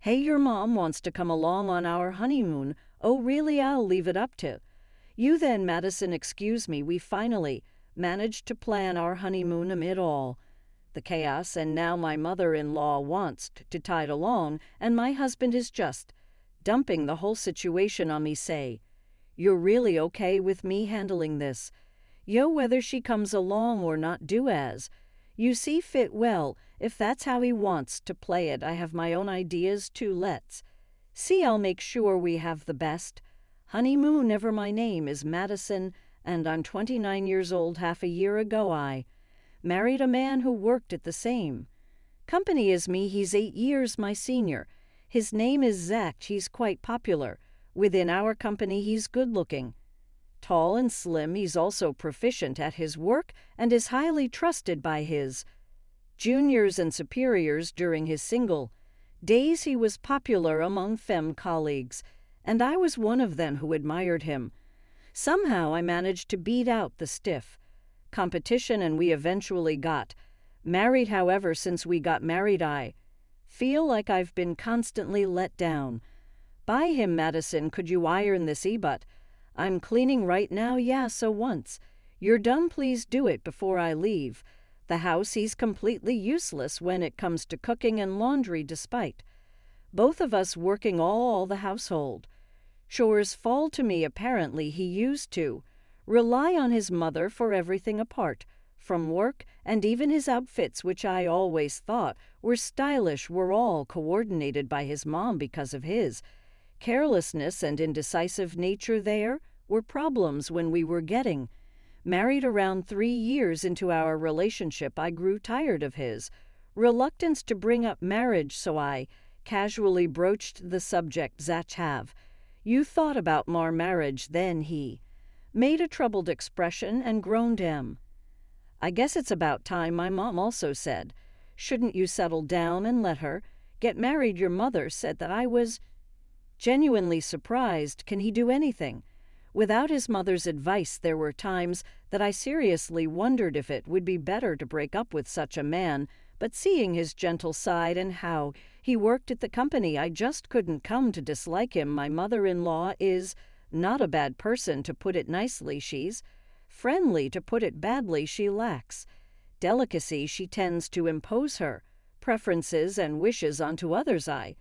Hey, your mom wants to come along on our honeymoon. Oh, really? I'll leave it up to you then, Madison. Excuse me, we finally managed to plan our honeymoon amid all the chaos, and now my mother-in-law wants to tide along, and my husband is just dumping the whole situation on me. Say, you're really okay with me handling this? Yo, whether she comes along or not, do as you see fit. Well, if that's how he wants to play it, I have my own ideas too. Let's see, I'll make sure we have the best honeymoon ever. My name is Madison, and I'm 29 years old. Half a year ago, I married a man who worked at the same company as me. He's 8 years my senior. His name is Zach. He's quite popular within our company. He's good-looking, tall and slim. He's also proficient at his work and is highly trusted by his juniors and superiors. During his single days, he was popular among femme colleagues, and I was one of them who admired him. Somehow I managed to beat out the stiff competition, and we eventually got married. However, since we got married, I feel like I've been constantly let down by him. Madison, could you iron this? But I'm cleaning right now. Yeah, so once you're done, please do it before I leave the house. He's completely useless when it comes to cooking and laundry, despite both of us working. All the household chores fall to me. Apparently, he used to rely on his mother for everything apart from work, and even his outfits, which I always thought were stylish, were all coordinated by his mom. Because of his carelessness and indecisive nature, there were problems when we were getting married. Around 3 years into our relationship, I grew tired of his reluctance to bring up marriage, so I casually broached the subject. Zach, have you thought about more marriage? Then he made a troubled expression and groaned. I guess it's about time. My mom also said, shouldn't you settle down and let her get married? Your mother said that. I was genuinely surprised. Can he do anything without his mother's advice? There were times that I seriously wondered if it would be better to break up with such a man, but seeing his gentle side and how he worked at the company, I just couldn't come to dislike him. My mother-in-law is not a bad person, to put it nicely. She's friendly, to put it badly. She lacks delicacy. She tends to impose her preferences and wishes onto others. I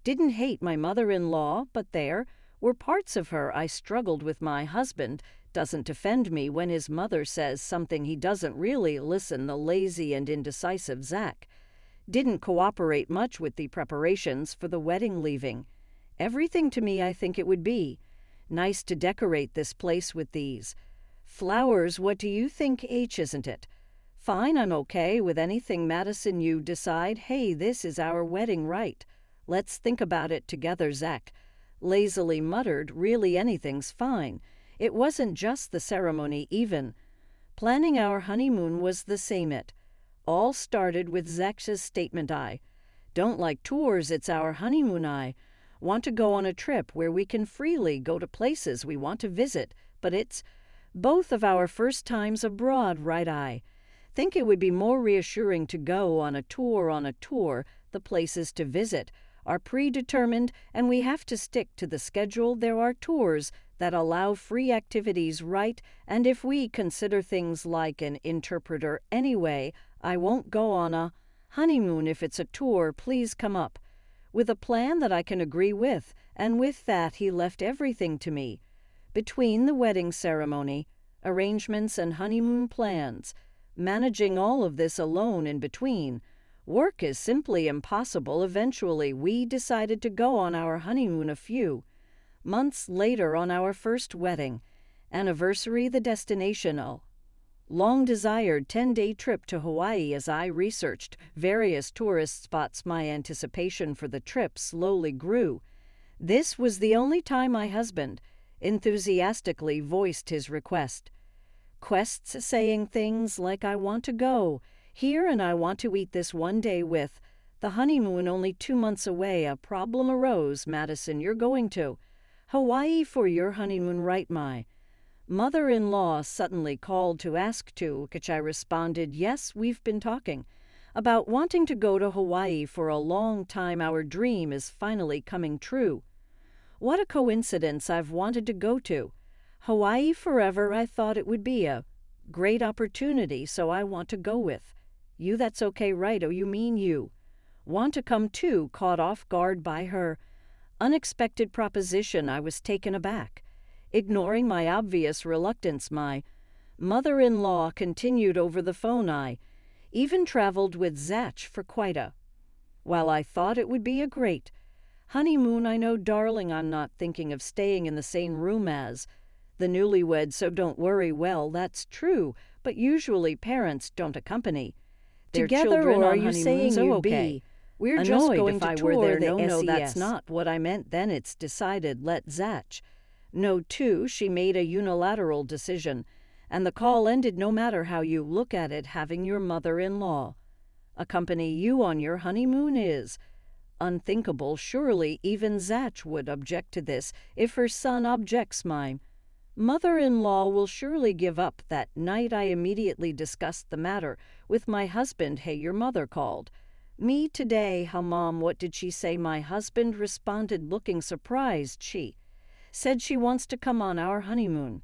didn't hate my mother-in-law, but there were parts of her I struggled with. My husband doesn't defend me when his mother says something. He doesn't really listen. The lazy and indecisive Zach didn't cooperate much with the preparations for the wedding, leaving everything to me. I think it would be nice to decorate this place with these flowers. What do you think? Isn't it fine? I'm okay with anything. Madison, you decide. Hey, this is our wedding, right? Let's think about it together. Zach lazily muttered, really, anything's fine. It wasn't just the ceremony. Even planning our honeymoon was the same. It all started with Zach's statement, I don't like tours. It's our honeymoon. I want to go on a trip where we can freely go to places we want to visit, but it's both of our first times abroad, right? I think it would be more reassuring to go on a tour. The places to visit are predetermined, and we have to stick to the schedule. There are tours that allow free activities, right? And if we consider things like an interpreter, anyway, I won't go on a honeymoon if it's a tour. Please come up with a plan that I can agree with. And with that, he left everything to me. Between the wedding ceremony, arrangements, and honeymoon plans, managing all of this alone in between work is simply impossible. Eventually, we decided to go on our honeymoon a few months later, on our first wedding anniversary. The destination, a long-desired 10-day trip to Hawaii. As I researched various tourist spots, my anticipation for the trip slowly grew. This was the only time my husband enthusiastically voiced his request. Quests saying things like, I want to go here and I want to eat this one day. With the honeymoon only 2 months away, a problem arose. Madison, you're going to Hawaii for your honeymoon, right? My mother-in-law suddenly called to ask to, which I responded, yes, we've been talking about wanting to go to Hawaii for a long time. Our dream is finally coming true. What a coincidence, I've wanted to go to Hawaii forever. I thought it would be a great opportunity, so I want to go with you. That's okay, right? Oh, you mean you want to come too? Caught off guard by her unexpected proposition, I was taken aback. Ignoring my obvious reluctance, my mother-in-law continued over the phone. I even traveled with Zach for quite a while. I thought it would be a great honeymoon. I know, darling, I'm not thinking of staying in the same room as the newlyweds, so don't worry. Well, that's true, but usually parents don't accompany their children on honeymoons. Oh, okay. We're just going to tour there. No, that's not what I meant. Then it's decided. Let Zach know too. She made a unilateral decision, and the call ended. No matter how you look at it, having your mother-in-law accompany you on your honeymoon is unthinkable. Surely even Zach would object to this. If her son objects, my mother-in-law will surely give up. That night I immediately discussed the matter with my husband. Hey, your mother called me today. How, Mom? What did she say? My husband responded, looking surprised. She said she wants to come on our honeymoon.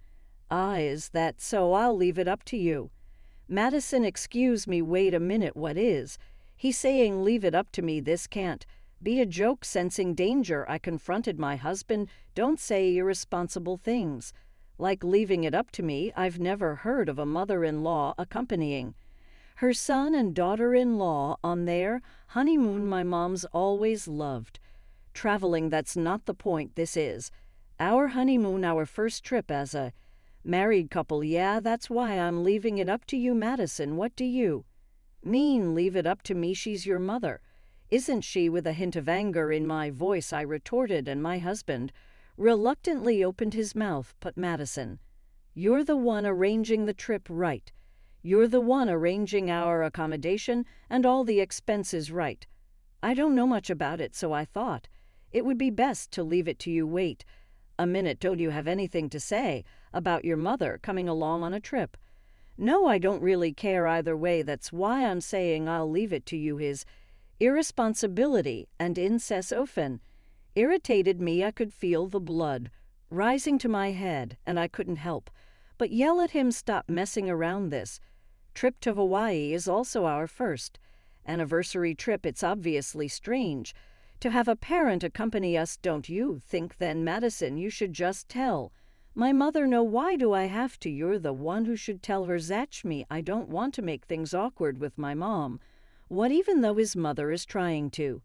Ah, is that so? I'll leave it up to you. Madison, excuse me, wait a minute. What is he saying? Leave it up to me? This can't be a joke. Sensing danger, I confronted my husband. Don't say irresponsible things like leaving it up to me. I've never heard of a mother-in-law accompanying her son and daughter-in-law on their honeymoon. My mom's always loved traveling. That's not the point. This is our honeymoon, our first trip as a married couple. Yeah, that's why I'm leaving it up to you. Madison, what do you mean, leave it up to me? She's your mother, isn't she? With a hint of anger in my voice, I retorted, and my husband reluctantly opened his mouth. But Madison, you're the one arranging the trip, right? You're the one arranging our accommodation and all the expenses, right? I don't know much about it, so I thought it would be best to leave it to you. Wait a minute, don't you have anything to say about your mother coming along on a trip? No, I don't really care either way. That's why I'm saying I'll leave it to you. His irresponsibility and incess often irritated me. I could feel the blood rising to my head, and I couldn't help but yell at him, stop messing around. This trip to Hawaii is also our first anniversary trip. It's obviously strange to have a parent accompany us. Don't you think then, Madison, you should just tell my mother? No, why do I have to? You're the one who should tell her. Zach, me, I don't want to make things awkward with my mom. What, even though his mother is trying to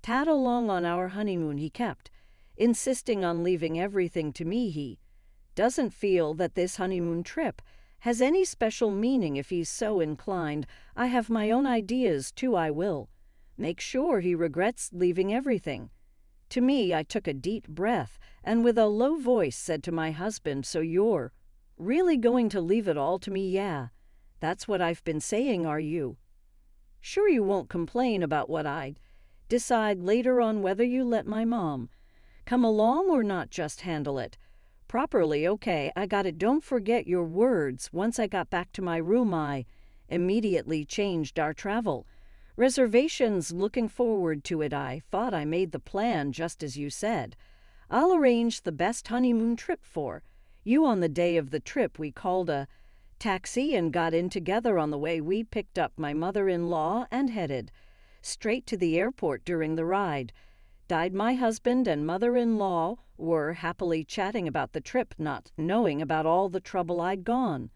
tag along on our honeymoon, he kept insisting on leaving everything to me. He doesn't feel that this honeymoon trip has any special meaning. If he's so inclined, I have my own ideas too. I will make sure he regrets leaving everything to me. I took a deep breath and with a low voice said to my husband, so you're really going to leave it all to me? Yeah, that's what I've been saying. Are you sure you won't complain about what I decide later on, whether you let my mom come along or not? Just handle it properly. Okay, I got it. Don't forget your words. Once I got back to my room, I immediately changed our travel reservations. Looking forward to it. I thought I made the plan just as you said. I'll arrange the best honeymoon trip for you. On the day of the trip, we called a taxi and got in together. On the way, we picked up my mother-in-law and headed straight to the airport. During the ride, my husband and mother-in-law were happily chatting about the trip, not knowing about all the trouble I'd gone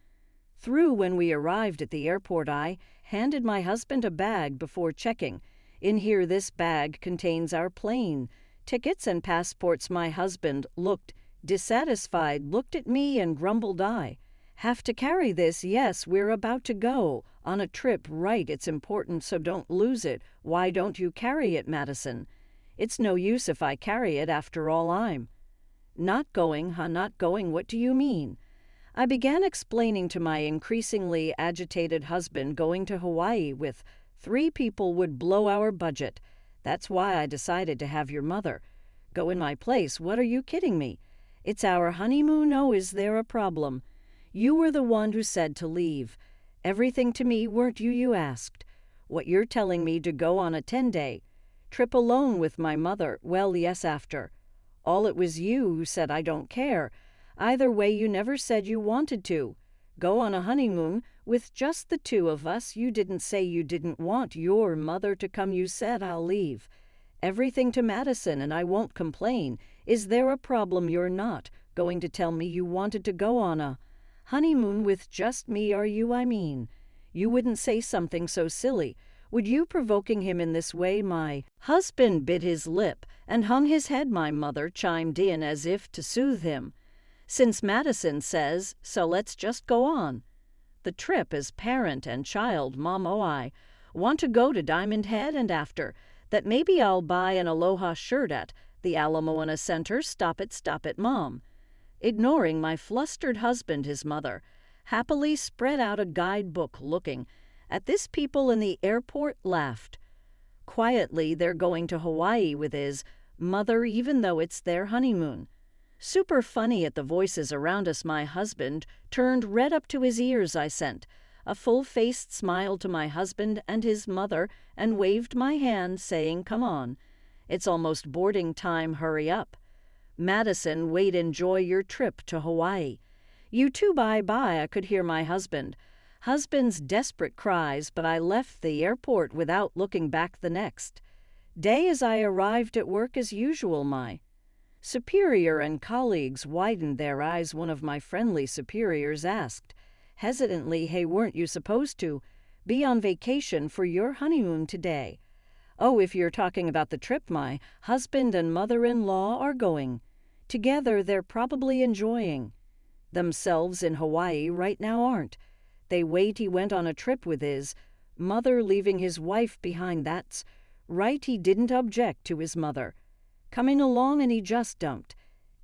through. When we arrived at the airport, I handed my husband a bag before checking in. Here, this bag contains our plane tickets and passports. My husband looked dissatisfied, looked at me and grumbled, I have to carry this. Yes, we're about to go on a trip, right? It's important, so don't lose it. Why don't you carry it, Madison? It's no use if I carry it. After all, I'm not going, huh? Not going? What do you mean? I began explaining to my increasingly agitated husband. Going to Hawaii with 3 people would blow our budget. That's why I decided to have your mother go in my place. What, are you kidding me? It's our honeymoon. Oh, is there a problem? You were the one who said to leave everything to me, weren't you? You asked What you're telling me to go on a 10-day trip alone with my mother, well, yes, after all, it was you who said I don't care. Either way, you never said you wanted to go on a honeymoon with just the two of us. You didn't say you didn't want your mother to come. You said I'll leave everything to Madison and I won't complain. Is there a problem? You're not going to tell me you wanted to go on a honeymoon with just me, are you? I mean, you wouldn't say something so silly. Would you, provoking him in this way? My husband bit his lip and hung his head. My mother chimed in as if to soothe him. Since Madison says so, let's just go on the trip as parent and child, Mom. Oh, I want to go to Diamond Head, and after that maybe I'll buy an Aloha shirt at the Alamoana Center. Stop it, Mom. Ignoring my flustered husband, his mother happily spread out a guidebook. Looking at this, people in the airport laughed quietly. They're going to Hawaii with his mother, even though it's their honeymoon. Super funny at the voices around us. My husband turned red up to his ears. I sent a full-faced smile to my husband and his mother and waved my hand, saying, come on, it's almost boarding time, hurry up. Madison, wait, enjoy your trip to Hawaii. You too, bye-bye. I could hear my husband's desperate cries, but I left the airport without looking back. The next day, as I arrived at work as usual, my superior and colleagues widened their eyes. One of my friendly superiors asked hesitantly, hey, weren't you supposed to be on vacation for your honeymoon today? Oh, if you're talking about the trip my husband and mother-in-law are going together, they're probably enjoying themselves in Hawaii right now, aren't they? Wait, he went on a trip with his mother, leaving his wife behind. That's right, he didn't object to his mother coming along, and he just dumped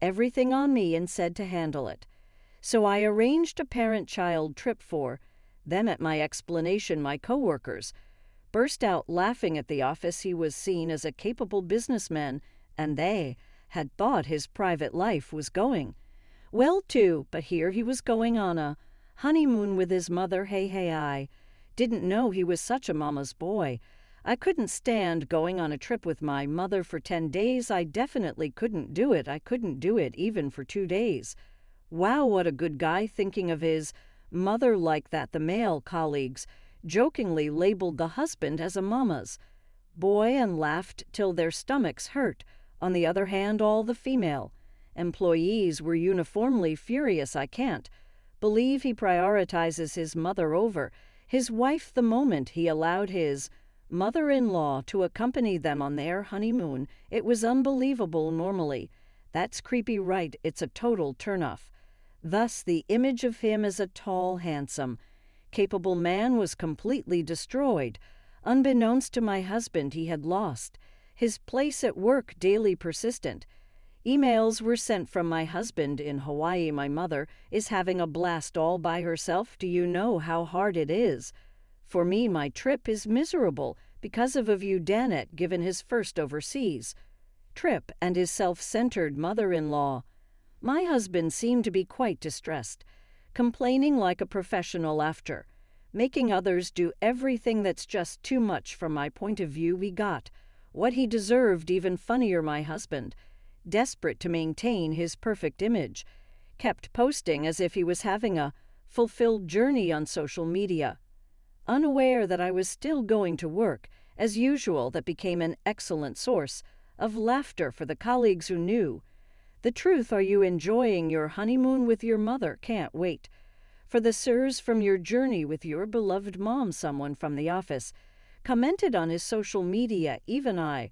everything on me and said to handle it. So I arranged a parent-child trip for them. At my explanation, my coworkers burst out laughing. At the office, he was seen as a capable businessman, and they had thought his private life was going well too, but here he was going on a honeymoon with his mother. Hey, I didn't know he was such a mama's boy. I couldn't stand going on a trip with my mother for 10 days. I definitely couldn't do it. I couldn't do it even for 2 days. Wow, what a good guy, thinking of his mother like that. The male colleagues jokingly labeled the husband as a mama's boy and laughed till their stomachs hurt. On the other hand, all the female employees were uniformly furious. I can't believe he prioritizes his mother over his wife. The moment he allowed his mother-in-law to accompany them on their honeymoon, it was unbelievable. Normally, that's creepy, right? It's a total turnoff. Thus, the image of him as a tall, handsome, capable man was completely destroyed. Unbeknownst to my husband, he had lost his place at work. Daily persistent emails were sent from my husband in Hawaii. My mother is having a blast all by herself. Do you know how hard it is for me? My trip is miserable because of you, Danet, given his first overseas trip and his self-centered mother-in-law. My husband seemed to be quite distressed, complaining like a professional after making others do everything that's just too much. From my point of view, we got what he deserved. Even funnier, my husband, desperate to maintain his perfect image, kept posting as if he was having a fulfilled journey on social media, unaware that I was still going to work as usual. That became an excellent source of laughter for the colleagues who knew the truth. Are you enjoying your honeymoon with your mother? Can't wait for the sirs from your journey with your beloved mom, someone from the office commented on his social media. Even I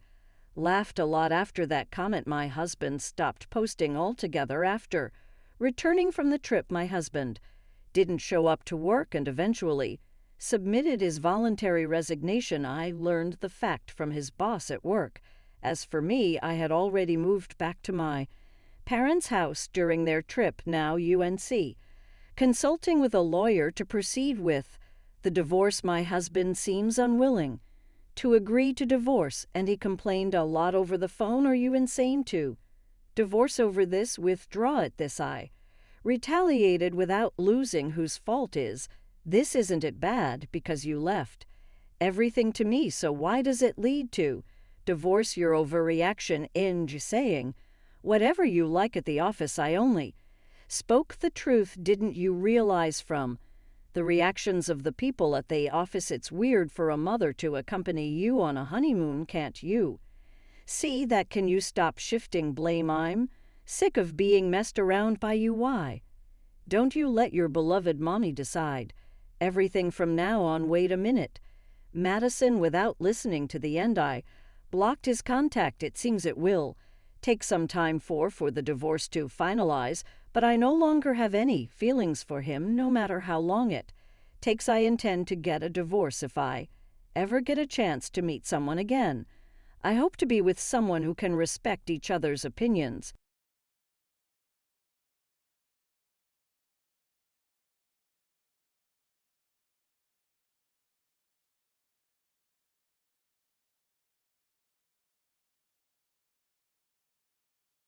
laughed a lot after that comment. My husband stopped posting altogether after returning from the trip. My husband didn't show up to work and eventually submitted his voluntary resignation. I learned the fact from his boss at work. As for me, I had already moved back to my parents' house during their trip. Now UNC consulting with a lawyer to proceed with the divorce. My husband seems unwilling to agree to divorce, and he complained a lot over the phone. Are you insane to divorce over this? Withdraw it. This I retaliated without losing. Whose fault is this? Isn't it bad because you left Everything to me, so why does it lead to? Divorce your overreaction in saying, whatever you like at the office I only spoke the truth, didn't you realize from the reactions of the people at the office it's weird for a mother to accompany you on a honeymoon, can't you? See that, can you stop shifting blame? I'm sick of being messed around by you. Why don't you let your beloved mommy decide everything from now on? Wait a minute. Madison, without listening to the end, I blocked his contact. It seems it will take some time for the divorce to finalize, but I no longer have any feelings for him, no matter how long it takes. I intend to get a divorce if I ever get a chance to meet someone again. I hope to be with someone who can respect each other's opinions.